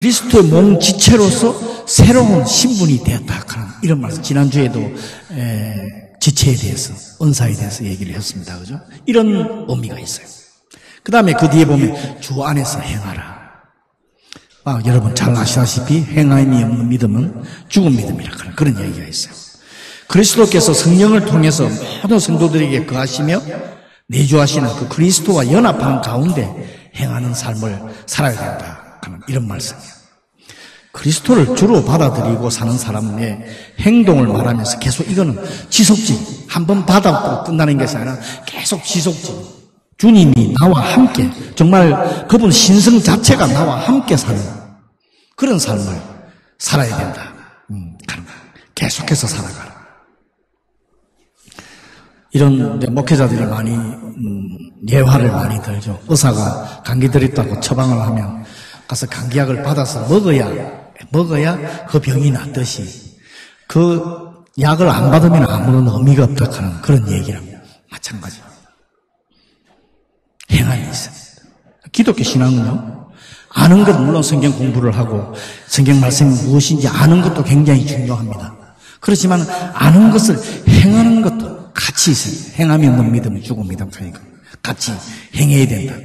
그리스도의 몸 지체로서 새로운 신분이 되었다 하는 이런 말씀. 지난주에도 지체에 대해서, 은사에 대해서 얘기를 했습니다. 그죠? 이런 의미가 있어요. 그 다음에 그 뒤에 보면 주 안에서 행하라. 여러분 잘 아시다시피 행함이 없는 믿음은 죽은 믿음이라 하는 그런 얘기가 있어요. 그리스도께서 성령을 통해서 모든 성도들에게 거하시며 내주하시는 그 그리스도와 연합하는 가운데 행하는 삶을 살아야 된다 하는 이런 말씀이에요. 그리스도를 주로 받아들이고 사는 사람의 행동을 말하면서 계속 이거는 지속적, 한번 받아도 끝나는 것이 아니라 계속 지속적. 주님이 나와 함께, 정말 그분 신성 자체가 나와 함께 사는 그런 삶을 살아야 된다. 계속해서 살아가라. 이런 목회자들이 많이 예화를 많이 들죠. 의사가 감기 들었다고 처방을 하면 가서 감기약을 받아서 먹어야 그 병이 낫듯이 그 약을 안 받으면 아무런 의미가 없다 하는 그런 얘기랑 마찬가지입니다. 행함이 있습니다. 기독교 신앙은요, 아는 것, 물론 성경 공부를 하고 성경 말씀이 무엇인지 아는 것도 굉장히 중요합니다. 그렇지만 아는 것을 행하는 것도 같이 있어요. 행함이 없는 믿음은 죽은 믿음 하니까 같이 행해야 된다.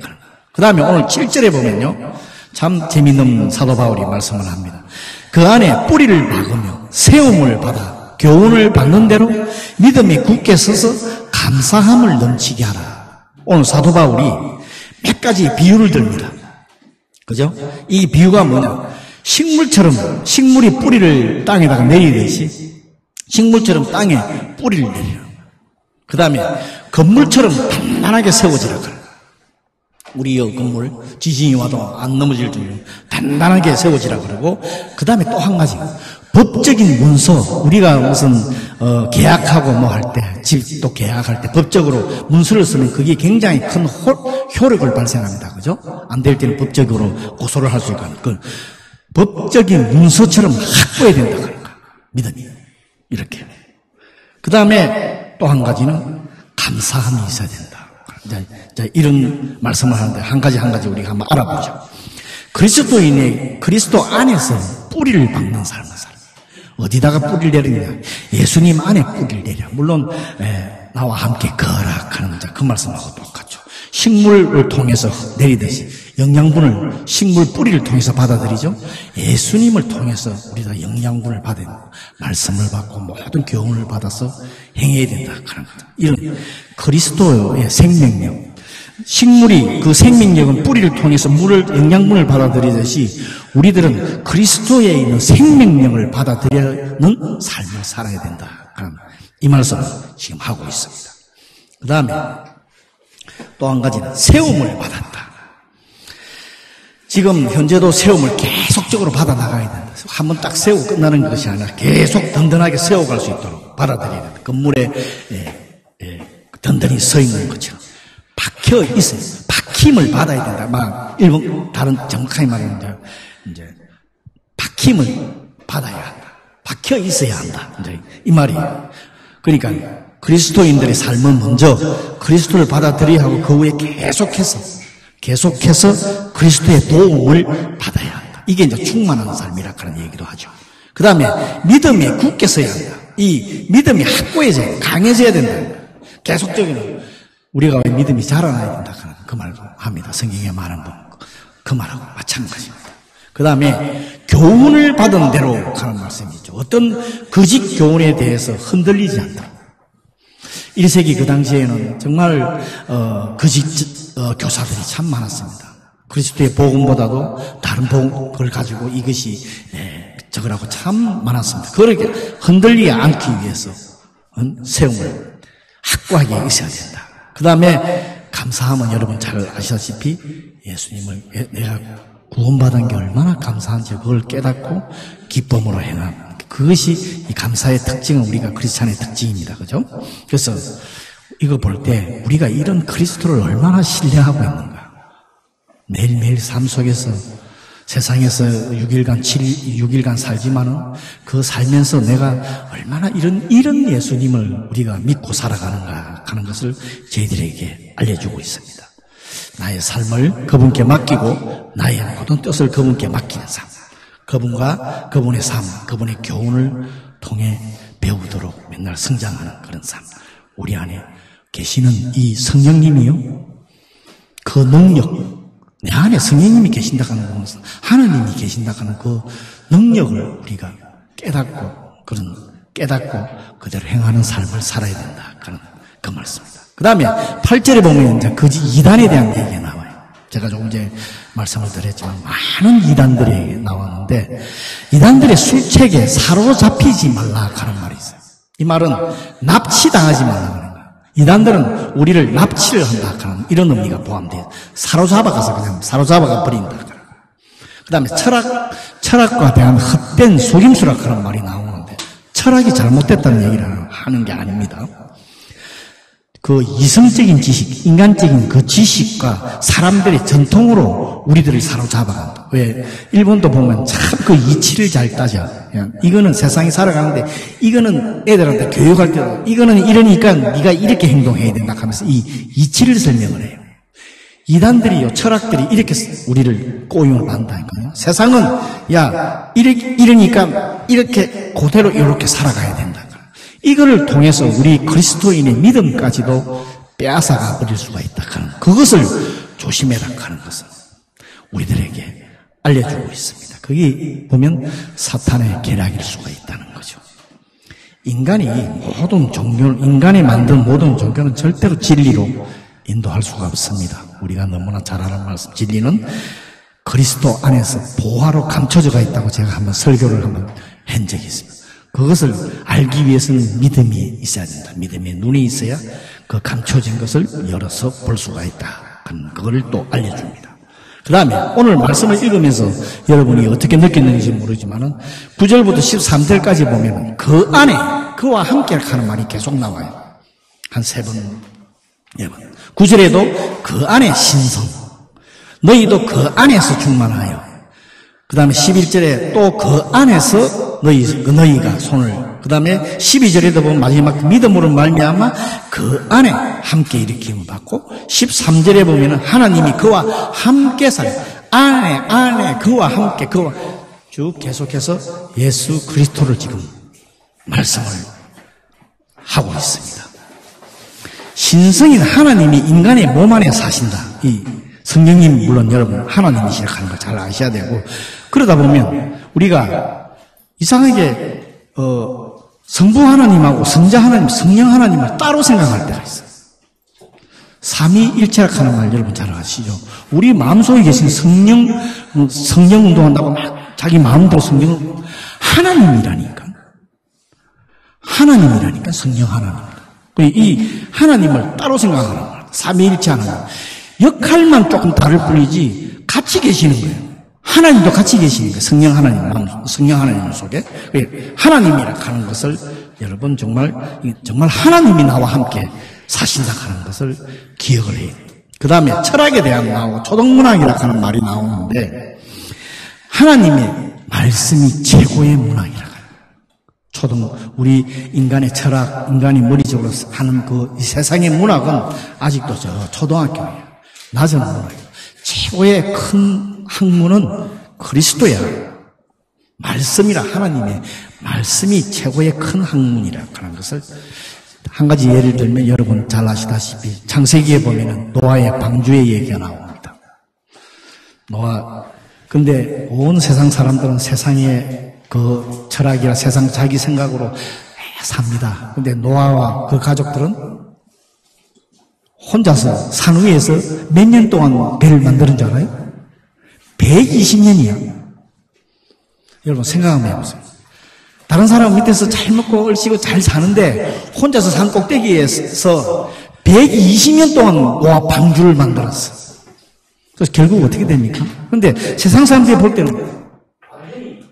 그 다음에 오늘 7절에 보면요, 참 재미있는 사도 바울이 말씀을 합니다. 그 안에 뿌리를 박으며 세움을 받아 교훈을 받는 대로 믿음이 굳게 서서 감사함을 넘치게 하라. 오늘 사도 바울이 몇 가지 비유를 듭니다. 그죠? 이 비유가 뭐냐? 식물처럼, 식물이 뿌리를 땅에다가 내리듯이 식물처럼 땅에 뿌리를 내리라. 그 다음에 건물처럼 단단하게 세워지라. 우리 건물, 지진이 와도 안 넘어질 정도로 단단하게 세워지라 그러고, 그 다음에 또 한 가지. 법적인 문서, 우리가 무슨, 계약하고 뭐 할 때, 집도 계약할 때 법적으로 문서를 쓰면 그게 굉장히 큰 효력을 발생합니다. 그죠? 안 될 때는 법적으로 고소를 할 수 있고, 그 법적인 문서처럼 확보해야 된다. 그러니까. 믿음이. 이렇게. 그 다음에 또 한 가지는 감사함이 있어야 된다. 자, 이런 말씀을 하는데 한 가지 우리가 한번 알아보죠. 그리스도인의, 그리스도 안에서 뿌리를 박는 삶을 살아요. 어디다가 뿌리를 내리냐? 예수님 안에 뿌리를 내려. 물론 나와 함께 거락하는 자, 그 말씀하고 똑같죠. 식물을 통해서 내리듯이 영양분을 식물 뿌리를 통해서 받아들이죠. 예수님을 통해서 우리가 영양분을 받은 말씀을 받고 모든 교훈을 받아서 행해야 된다 하는 거죠. 이런 그리스도의 생명력, 식물이 그 생명력은 뿌리를 통해서 영양분을 받아들이듯이 우리들은 그리스도에 있는 생명력을 받아들이는 삶을 살아야 된다 하는 이 말씀을 지금 하고 있습니다. 그 다음에 또 한 가지는 세움을 받았다. 지금 현재도 세움을 계속적으로 받아 나가야 된다. 한번 딱 세우고 끝나는 것이 아니라 계속 든든하게 세워갈 수 있도록 받아들여야 된다. 건물에 든든히 서 있는 것처럼 박혀 있어요. 박힘을 받아야 된다. 일본 다른 정확하게 말하면 이제 박힘을 받아야 한다. 박혀 있어야 한다. 이제 이 말이에요. 그러니까 그리스도인들의 삶은 먼저 그리스도를 받아들여야 하고 그 후에 계속해서 그리스도의 도움을 받아야 한다. 이게 이제 충만한 삶이라 그런 얘기도 하죠. 그 다음에 믿음에 굳게 서야 한다. 이 믿음이 확고해져야, 강해져야 된다. 계속적인 우리가 왜 믿음이 자라나야 된다 하는 그 말도 합니다. 성경에 말한 그 말하고 마찬가지입니다. 그 다음에 교훈을 받은 대로 하는 말씀이 있죠. 어떤 거짓 교훈에 대해서 흔들리지 않도록. 1세기 그 당시에는 정말 거짓 교사들이 참 많았습니다. 그리스도의 복음보다도 다른 복음을 가지고 이것이 저거라고 참 많았습니다. 그렇게 흔들리지 않기 위해서 세움을 확고하게 있어야 된다. 그 다음에 감사함은 여러분 잘 아시다시피 예수님을 내가 구원받은 게 얼마나 감사한지 그걸 깨닫고 기쁨으로 행함. 그것이 이 감사의 특징은 우리가 크리스찬의 특징입니다. 그죠? 그래서 이거 볼 때 우리가 이런 그리스도를 얼마나 신뢰하고 있는가. 매일매일 삶 속에서 세상에서 6일간 살지만은 그 살면서 내가 얼마나 이런 예수님을 우리가 믿고 살아가는가 하는 것을 저희들에게 알려주고 있습니다. 나의 삶을 그분께 맡기고 나의 모든 뜻을 그분께 맡기는 삶. 그분과 그분의 삶, 그분의 교훈을 통해 배우도록 맨날 성장하는 그런 삶. 우리 안에 계시는 이 성령님이요. 그 능력, 내 안에 성령님이 계신다 하는 것은 하나님이 계신다 하는 그 능력을 우리가 깨닫고 그대로 행하는 삶을 살아야 된다 하는 그 말씀입니다. 그 다음에 8절에 보면 이제 거짓 이단에 대한 얘기가 나와요. 제가 조금 전에 말씀을 드렸지만 많은 이단들이 나왔는데 이단들의 술책에 사로잡히지 말라 하는 말이 있어요. 이 말은 납치당하지 말라 하는 거예요. 이단들은 우리를 납치를 한다 하는 이런 의미가 포함돼요. 사로잡아가서 그냥 사로잡아가 버린다. 그 다음에 철학과 대한 헛된 속임수라 그런 말이 나오는데 철학이 잘못됐다는 얘기를 하는 게 아닙니다. 그 이성적인 지식, 인간적인 그 지식과 사람들의 전통으로 우리들을 사로잡아간다. 왜? 일본도 보면 참 그 이치를 잘 따져. 이거는 세상이 살아가는데, 이거는 애들한테 교육할 때, 이거는 이러니까 네가 이렇게 행동해야 된다 하면서 이 이치를 설명을 해요. 이단들이요, 철학들이 이렇게 우리를 꼬임을 받는다니까요. 세상은, 야, 이러니까 이렇게 그대로 이렇게 살아가야 된다. 이거를 통해서 우리 그리스도인의 믿음까지도 빼앗아가 버릴 수가 있다 하는 그것을 조심해라 하는 것을 우리들에게 알려주고 있습니다. 거기 보면 사탄의 계략일 수가 있다는 거죠. 인간이 모든 종교를, 인간이 만든 모든 종교는 절대로 진리로 인도할 수가 없습니다. 우리가 너무나 잘 아는 말씀, 진리는 그리스도 안에서 보화로 감춰져가 있다고 제가 한번 설교를 한번 한 적이 있습니다. 그것을 알기 위해서는 믿음이 있어야 된다. 믿음의 눈이 있어야 그 감춰진 것을 열어서 볼 수가 있다. 그거를 또 알려줍니다. 그 다음에 오늘 말씀을 읽으면서 여러분이 어떻게 느꼈는지 모르지만은 9절부터 13절까지 보면 그 안에 그와 함께 하는 말이 계속 나와요. 한 3번, 4번. 9절에도 그 안에 신성. 너희도 그 안에서 충만하여. 그 다음에 11절에 또 그 안에서 너희가 손을, 그 다음에 12절에도 보면 마지막 믿음으로 말미암아 그 안에 함께 일으킴을 받고 13절에 보면은 하나님이 그와 함께 살아. 안에 그와 함께 그와 쭉 계속해서 예수 그리스도를 지금 말씀을 하고 있습니다. 신성인 하나님이 인간의 몸 안에 사신다. 이 성령님 물론 여러분 하나님이시라 하는 걸 잘 아셔야 되고 그러다 보면 우리가 이상하게 성부 하나님하고 성자 하나님, 성령 하나님을 따로 생각할 때가 있어요. 삼위일체라 하는 말 여러분 잘 아시죠? 우리 마음속에 계신 성령 운동한다고 막 자기 마음대로 성령 하나님이라니까 성령 하나님. 이 하나님을 따로 생각하는 거예요. 삼위일체 하나님. 역할만 조금 다를 뿐이지 같이 계시는 거예요. 하나님도 같이 계시는 거예요. 성령 하나님 속에. 하나님이라 하는 것을 여러분 정말 하나님이 나와 함께 사신다 하는 것을 기억을 해요. 그 다음에 철학에 대한 나오고 초등문학이라 하는 말이 나오는데 하나님의 말씀이 최고의 문학이라. 우리 인간의 철학, 인간이 머리적으로 하는 그 세상의 문학은 아직도 초등학교예요. 낮은 문학이에요. 최고의 큰 학문은 그리스도야. 말씀이라 하나님의 말씀이 최고의 큰 학문이라 하는 것을 한 가지 예를 들면 여러분 잘 아시다시피 창세기에 보면은 노아의 방주의 얘기가 나옵니다. 근데 온 세상 사람들은 세상의 그 철학이라 세상 자기 생각으로 삽니다. 근데 노아와 그 가족들은 혼자서 산 위에서 몇 년 동안 배를 만드는 줄 알아요? 120년이야. 여러분 생각 한번 해보세요. 다른 사람 밑에서 잘 먹고 얼씨고 잘 사는데 혼자서 산 꼭대기에서 120년 동안 노아 방주를 만들었어. 그래서 결국 어떻게 됩니까? 근데 세상 사람들이 볼 때는 완전히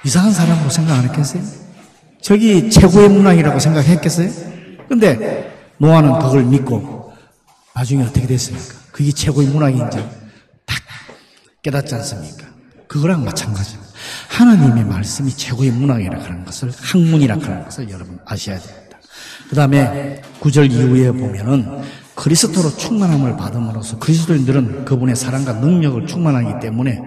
이상한 사람으로 생각 안 했겠어요? 저기 최고의 문학이라고 생각했겠어요? 근데 노아는 그걸 믿고 나중에 어떻게 됐습니까? 그게 최고의 문학인지 딱 깨닫지 않습니까? 그거랑 마찬가지입니다. 하나님의 말씀이 최고의 문학이라 하는 것을, 학문이라 하는 것을 여러분 아셔야 됩니다. 그 다음에 9절 이후에 보면은 그리스도로 충만함을 받음으로써 그리스도인들은 그분의 사랑과 능력을 충만하기 때문에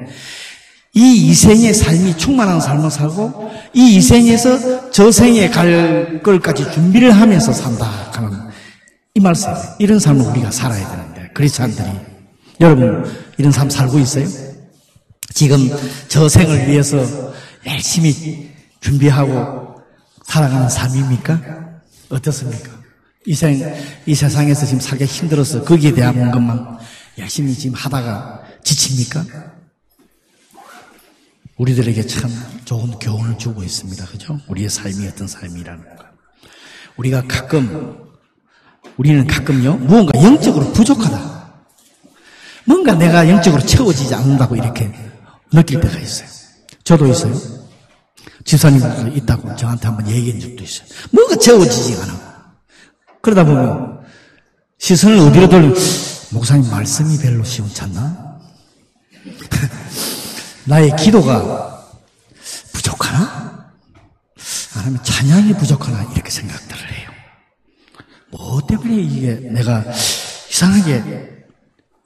이 이생의 삶이 충만한 삶을 살고 이 이생에서 저 생에 갈 걸까지 준비를 하면서 산다 하는 이 말씀, 이런 삶을 우리가 살아야 되는데 크리스찬들이 여러분 이런 삶 살고 있어요? 지금 저 생을 위해서 열심히 준비하고 살아가는 삶입니까? 어떻습니까? 이 세상에서 지금 살기 힘들어서 거기에 대한 것만 열심히 지금 하다가 지칩니까? 우리들에게 참 좋은 교훈을 주고 있습니다. 그죠? 우리의 삶이 어떤 삶이라는 거. 우리는 가끔요, 무언가 영적으로 부족하다. 뭔가 내가 영적으로 채워지지 않는다고 이렇게 느낄 때가 있어요. 저도 있어요. 집사님도 있다고 저한테 한번 얘기한 적도 있어요. 뭔가 채워지지가 않아. 그러다 보면 시선을 어디로 돌리면 목사님 말씀이 별로 시원찮나? 나의 기도가 부족하나? 아니면 찬양이 부족하나? 이렇게 생각들을 해요. 뭐 때문에 이게 내가 이상하게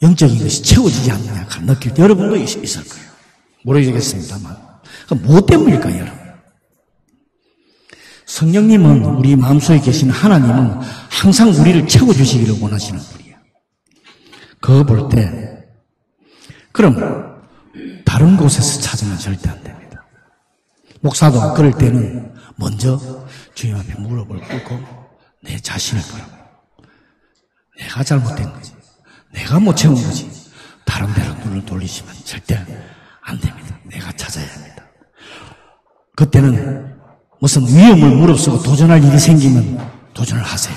영적인 것이 채워지지 않느냐 느낄 때 여러분도 있을 거예요. 모르겠습니다만. 뭐 때문일까요, 여러분? 성령님은 우리 마음속에 계신 하나님은 항상 우리를 채워주시기를 원하시는 분이에요. 그거 볼 때 그럼 다른 곳에서 찾으면 절대 안 됩니다. 목사도 그럴 때는 먼저 주님 앞에 무릎을 꿇고 내 자신을 보라고. 내가 잘못된 거지. 내가 못 채운 거지. 다른 데로 눈을 돌리시면 절대 안 됩니다. 내가 찾아야 합니다. 그때는 무슨 위험을 무릅쓰고 도전할 일이 생기면 도전을 하세요.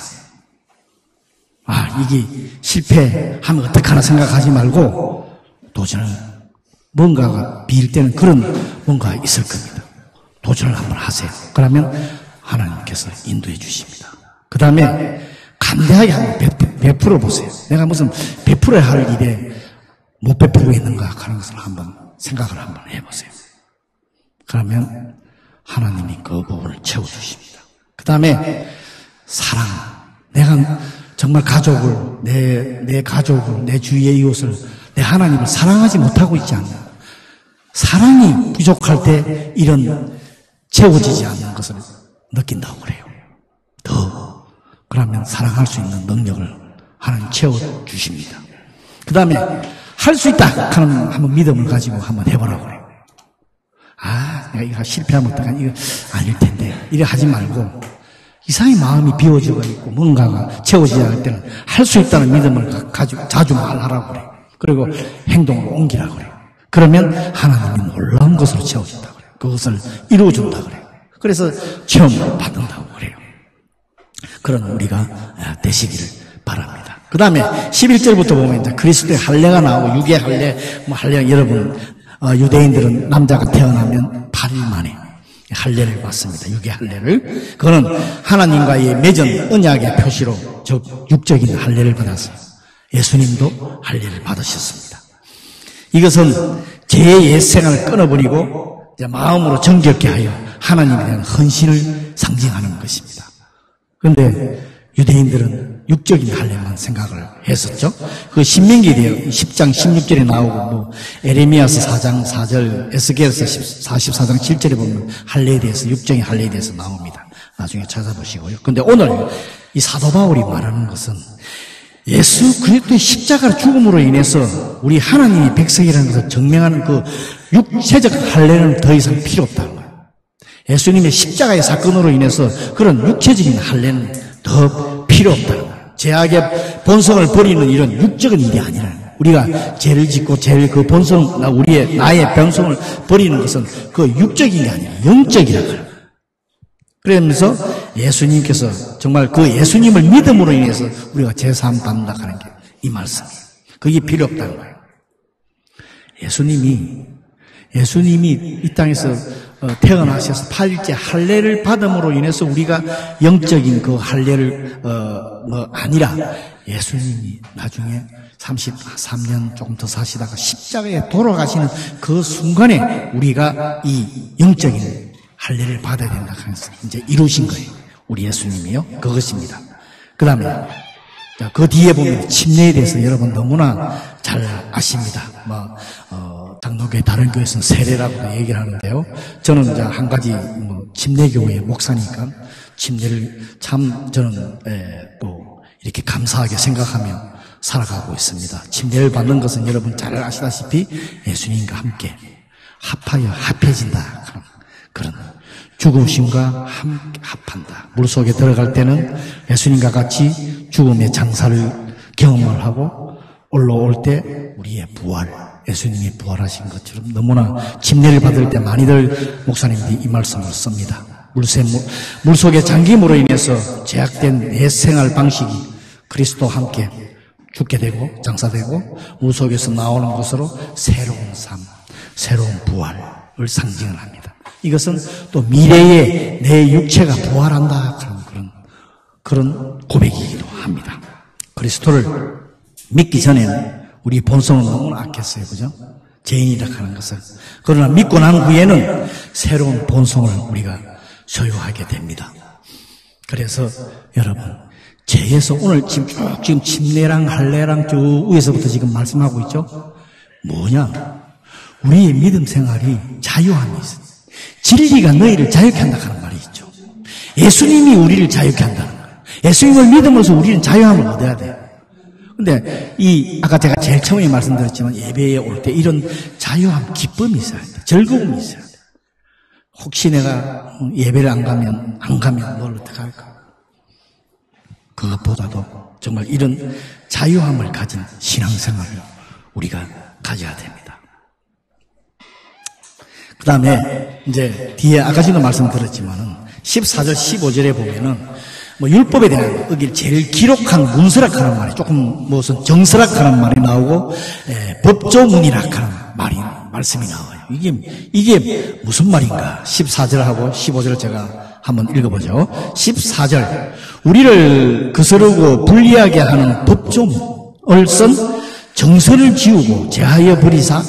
이게 실패하면 어떡하나 생각하지 말고 도전을, 뭔가가 비일 때는 그런 뭔가 있을 겁니다. 도전을 한번 하세요. 그러면 하나님께서 인도해 주십니다. 그 다음에 간대하게 한번 베풀어 보세요. 내가 무슨 베풀어야 할 일에 못 베풀고 있는가 하는 것을 한번 생각을 한번 해보세요. 그러면 하나님이 그 부분을 채워주십니다. 그 다음에 사랑. 내가 정말 가족을, 내 가족을, 내 주위의 이웃을, 내 하나님을 사랑하지 못하고 있지 않나. 사랑이 부족할 때 이런 채워지지 않는 것을 느낀다고 그래요. 그러면 사랑할 수 있는 능력을 하나님 채워주십니다. 그 다음에 할 수 있다 하는 한번 믿음을 가지고 한번 해보라고 그래요. 내가 이거 실패하면 어떡하냐, 이거 아닐 텐데, 이래 하지 말고, 이상히 마음이 비워지고 있고, 뭔가가 채워지지 않을 때는 할 수 있다는 믿음을 가지고 자주 말하라고 그래요. 그리고 행동으로 옮기라고 그래요. 그러면 하나님이 놀라운 것으로 채워준다고 그래요. 그것을 이루어준다고 그래요. 그래서 체험을 받는다고 그래요. 그런 우리가 되시기를 바랍니다. 그 다음에 11절부터 보면 이제 그리스도의 할례가 나오고, 육의 할례, 할례, 여러분, 유대인들은 남자가 태어나면 8일 만에 할례를 받습니다. 육의 할례를. 그거는 하나님과의 맺은 언약의 표시로 육적인 할례를 받았어요. 예수님도 할례를 받으셨습니다. 이것은 죄의 옛 생활을 끊어버리고 이제 마음으로 정결케 하여 하나님에 대한 헌신을 상징하는 것입니다. 그런데 유대인들은 육적인 할례만 생각을 했었죠. 그 신명기에 10장 16절에 나오고 에레미야서 4장 4절, 에스겔서 44장 7절에 보면 할례에 대해서, 육적인 할례에 대해서 나옵니다. 나중에 찾아보시고요. 그런데 오늘 이 사도 바울이 말하는 것은 예수 그리스도의 십자가 죽음으로 인해서 우리 하나님이 백성이라는 것을 증명하는 그 육체적 할례는 더 이상 필요 없다는 거예요. 예수님의 십자가의 사건으로 인해서 그런 육체적인 할례는 더 필요 없다는 거예요. 죄악의 본성을 버리는 이런 육적인 일이 아니라, 우리가 죄를 짓고 죄를 그 본성, 나의 본성을 버리는 것은 그 육적인 게 아니라 영적이라고 해요. 그러면서 예수님께서 정말 그 예수님을 믿음으로 인해서 우리가 죄사함 받는다 하는 게 이 말씀이에요. 그게 필요 없다는 거예요. 예수님이 이 땅에서 태어나셔서 8일째 할례를 받음으로 인해서 우리가 영적인 그 할례를 아니라, 예수님이 나중에 33년 조금 더 사시다가 십자가에 돌아가시는 그 순간에 우리가 이 영적인 할례를 받아야 된다 하면서 이제 이루신 거예요. 우리 예수님이요. 그것입니다. 그 다음에 자, 그 뒤에 보면 침례에 대해서 여러분 너무나 잘 아십니다. 장로교회 다른 교회에서는 세례라고도 얘기를 하는데요. 저는 이제 한 가지 침례교회 목사니까 침례를 참 저는 또 이렇게 감사하게 생각하며 살아가고 있습니다. 침례를 받는 것은 여러분 잘 아시다시피 예수님과 함께 합해진다. 그런 죽으심과 함께 합한다. 물속에 들어갈 때는 예수님과 같이 죽음의 장사를 경험을 하고 올라올 때 우리의 부활, 예수님이 부활하신 것처럼 너무나 침례를 받을 때 많이들 목사님들이 이 말씀을 씁니다. 물속의 잠김으로 인해서 제약된 내 생활 방식이 그리스도와 함께 죽게 되고 장사되고 물속에서 나오는 것으로 새로운 삶, 새로운 부활을 상징을 합니다. 이것은 또 미래에 내 육체가 부활한다 그런 고백이기도 합니다. 그리스도를 믿기 전에는 우리 본성은 너무나 악했어요. 그죠? 죄인이라 하는 것을. 그러나 믿고 난 후에는 새로운 본성을 우리가 소유하게 됩니다. 그래서 여러분, 죄에서 오늘 지금 침례랑 할례랑 쭉 위에서부터 지금 말씀하고 있죠? 뭐냐? 우리의 믿음 생활이 자유함이 있어요. 진리가 너희를 자유케 한다 하는 말이 있죠. 예수님이 우리를 자유케 한다는 거예요. 예수님을 믿음으로써 우리는 자유함을 얻어야 돼요. 근데 아까 제가 제일 처음에 말씀드렸지만 예배에 올 때 이런 자유함, 기쁨이 있어야 돼. 즐거움이 있어야 돼. 혹시 내가 예배를 안 가면 뭘 어떻게 할까? 그것보다도 정말 이런 자유함을 가진 신앙생활을 우리가 가져야 됩니다. 그 다음에 이제 뒤에 아까 전에 말씀드렸지만은 14절 15절에 보면은 율법에 대한 여기 제일 기록한 문서락하는 말이 조금 무슨 정서락하는 말이 나오고 법조문이락하는 말씀이 나와요. 이게 무슨 말인가? 14절하고 15절을 제가 한번 읽어보죠. 14절 우리를 거스르고 불리하게 하는 법조문을 쓴 정서를 지우고 제하여 버리사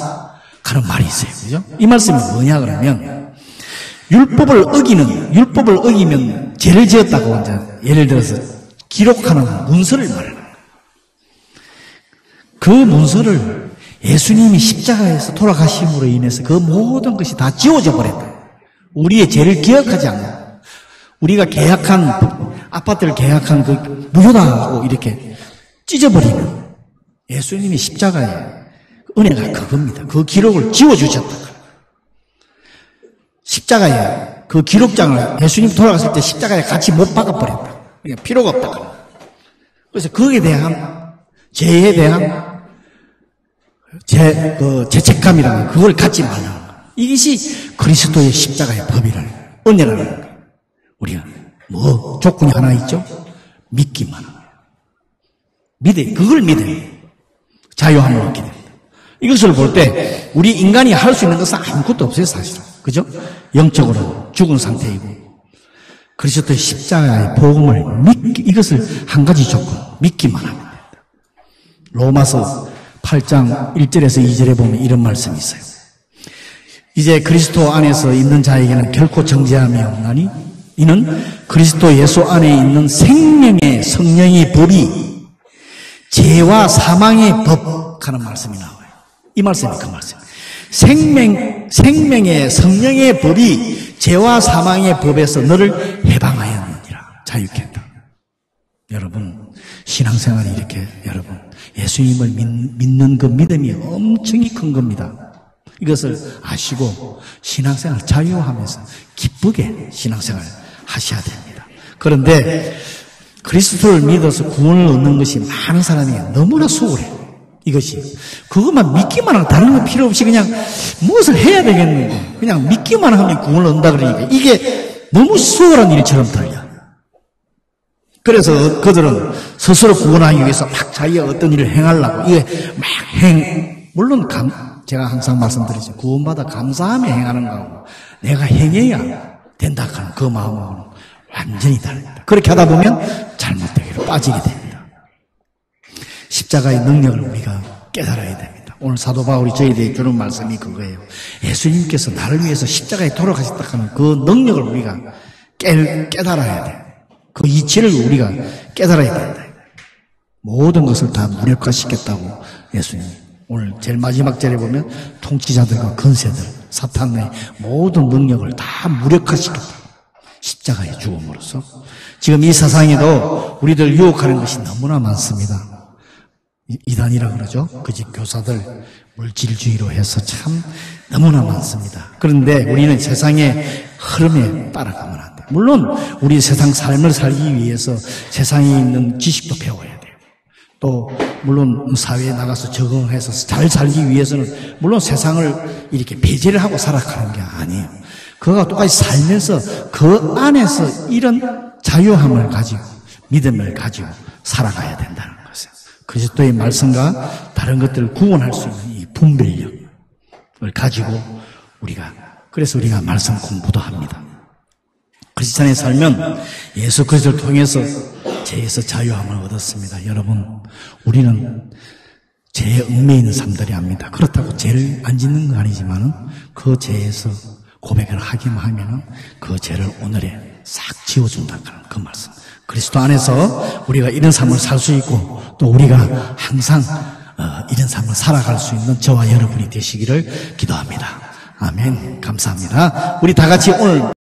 하는 말이 있어요. 그죠? 이 말씀이 뭐냐 그러면 율법을 어기면 죄를 지었다고 이제 예를 들어서 기록하는 문서를 말하는 거예요. 그 문서를 예수님이 십자가에서 돌아가심으로 인해서 그 모든 것이 다 지워져 버렸다. 우리의 죄를 기억하지 않아. 우리가 아파트를 계약한 그 무효다하고 이렇게 찢어버리는 예수님이 십자가에 은혜가 그겁니다. 그 기록을 지워주셨다. 십자가에 그 기록장을 예수님 돌아갔을 때 십자가에 같이 못 박아버렸다. 그러니까 필요가 없다. 그래서 거기에 대한 죄에 대한 죄책감이라는 그걸 갖지 말라는 거예요. 이것이 그리스도의 십자가의 법이라는 거예요. 은혜라는 거예요. 우리가 조건이 하나 있죠? 믿기만 합니다. 그걸 믿어요. 자유함을 얻게 됩니다. 이것을 볼 때 우리 인간이 할 수 있는 것은 아무것도 없어요, 사실은. 그죠? 영적으로 죽은 상태이고 그리스도의 십자가의 복음을 이것을 한 가지 조건 믿기만 하면 됩니다. 로마서 8장 1절에서 2절에 보면 이런 말씀이 있어요. 이제 그리스도 안에서 있는 자에게는 결코 정죄함이 없나니 이는 그리스도 예수 안에 있는 생명의 성령의 법이 죄와 사망의 법 하는 말씀이 나와요. 이 말씀이 그 말씀. 생명의 성령의 법이 죄와 사망의 법에서 너를 해방하였느니라. 자유케 했다. 여러분, 신앙생활이 이렇게 여러분 예수님을 믿는 그 믿음이 엄청히 큰 겁니다. 이것을 아시고 신앙생활 자유하면서 기쁘게 신앙생활 하셔야 됩니다. 그런데 그리스도를 믿어서 구원을 얻는 것이 많은 사람이 너무나 소홀해요. 이것이 그것만 믿기만 하고 다른 거 필요 없이 그냥 무엇을 해야 되겠는데 그냥 믿기만 하면 구원을 얻는다 그러니까 이게 너무 수월한 일처럼 들려. 그래서 그들은 스스로 구원하기 위해서 막 자기가 어떤 일을 행하려고 이게 막 물론 제가 항상 말씀드리죠. 구원받아 감사하며 행하는 거하고 내가 행해야 된다 하는 그 마음하고는 완전히 다릅니다. 그렇게 하다 보면 잘못되기로 빠지게 됩니다. 십자가의 능력을 우리가 깨달아야 됩니다. 오늘 사도 바울이 저희들에게 주는 말씀이 그거예요. 예수님께서 나를 위해서 십자가에 돌아가셨다 하는 그 능력을 우리가 깨달아야 돼요. 그 이치를 우리가 깨달아야 된다. 모든 것을 다 무력화시켰다고 예수님이. 오늘 제일 마지막 절에 보면 통치자들과 권세들, 사탄의 모든 능력을 다 무력화시켰다. 십자가의 죽음으로써. 지금 이 세상에도 우리들 유혹하는 것이 너무나 많습니다. 이단이라 그러죠. 거짓 교사들, 물질주의로 해서 참 너무나 많습니다. 그런데 우리는 세상의 흐름에 따라가면 안 돼요. 물론 우리 세상 삶을 살기 위해서 세상에 있는 지식도 배워야 돼요. 또 물론 사회에 나가서 적응해서 잘 살기 위해서는 물론 세상을 이렇게 배제를 하고 살아가는 게 아니에요. 그거가 똑같이 살면서 그 안에서 이런 자유함을 가지고 믿음을 가지고 살아가야 된다는 것이에요. 그리스도의 말씀과 다른 것들을 구분할 수 있는 이 분별력을 가지고 그래서 우리가 말씀 공부도 합니다. 크리스찬에 살면 예수 그리스도를 통해서 죄에서 자유함을 얻었습니다. 여러분, 우리는 죄에 얽매이는 있는 사람들이 합니다. 그렇다고 죄를 안 짓는 건 아니지만은 그 죄에서 고백을 하기만 하면은 그 죄를 오늘에 싹 지워준다는 그 말씀. 그리스도 안에서 우리가 이런 삶을 살 수 있고 또 우리가 항상 이런 삶을 살아갈 수 있는 저와 여러분이 되시기를 기도합니다. 아멘. 감사합니다. 우리 다 같이 오늘